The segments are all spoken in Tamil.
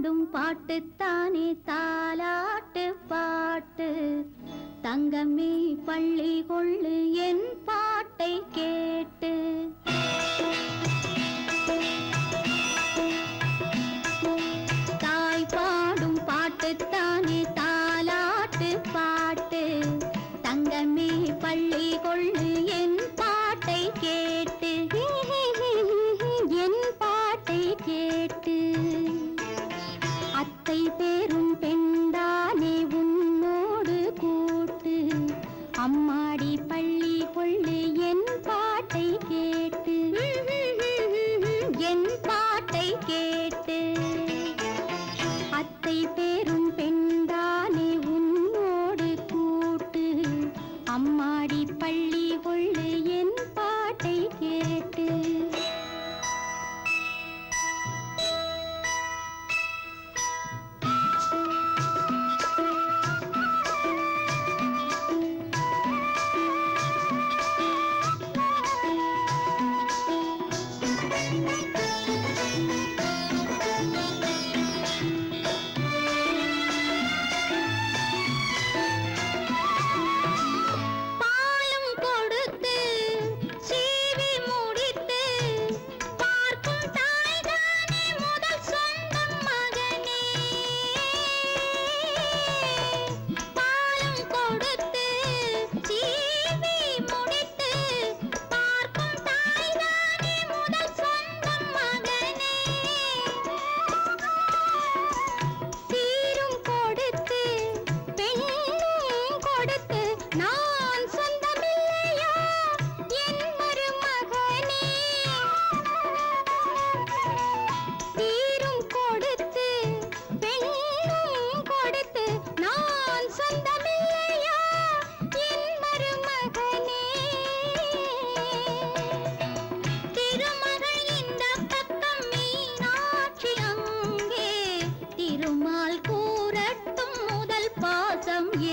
பாடும் பாட்டுத்தானே தாலாட்டு பாட்டு. தங்கமே பள்ளி கொள்ளு என் பாட்டை கேட்டு. தாய் பாடும் பாட்டுத்தானே தாலாட்டு பாட்டு. தங்கமே பள்ளி கொள்ளு என் பாட்டை கேட்டு. என் பாட்டை கேட்டு. அத்தை பேரும் பெண்டானே உன்னோடு கூட்டு. அம்மாடி பள்ளி கொள்ளு என் பாட்டை கேட்டு. என் பாட்டை கேட்டு. அத்தை பேரும் பெண்டானே உன்னோடு கூட்டு. அம்மாடி பள்ளி கொள்ளு என் பாட்டை கேட்டு.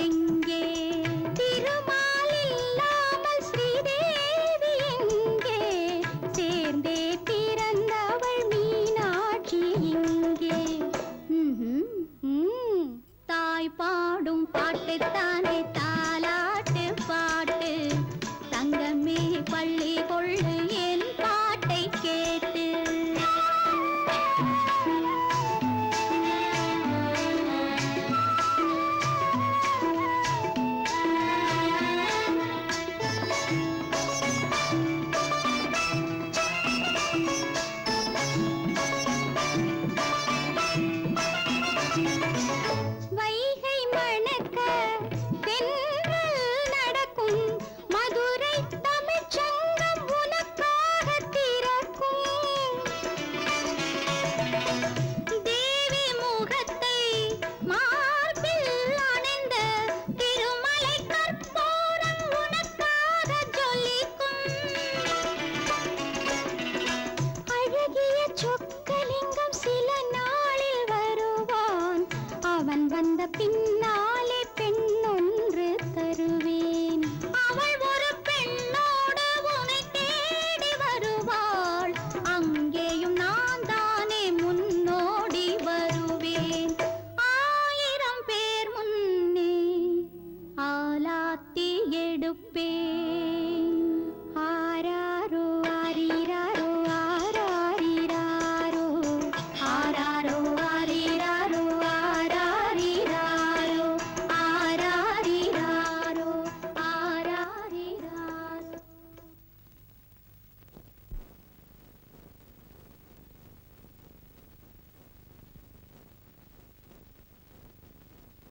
எங்கே திருமால் இல்லாமல் ஸ்ரீதேவி எங்கே? சேர்ந்தே பிறந்தவள் மீனாட்சி இங்கே. தாய் பாடும் பாட்டுத்தானே தாலாட்டு பாட்டு. தங்கமே பள்ளி கொள்ளு என் பாட்டை கேட்டு. சொக்கலிங்கம் சில நாளில் வருவான். அவன் வந்த பின்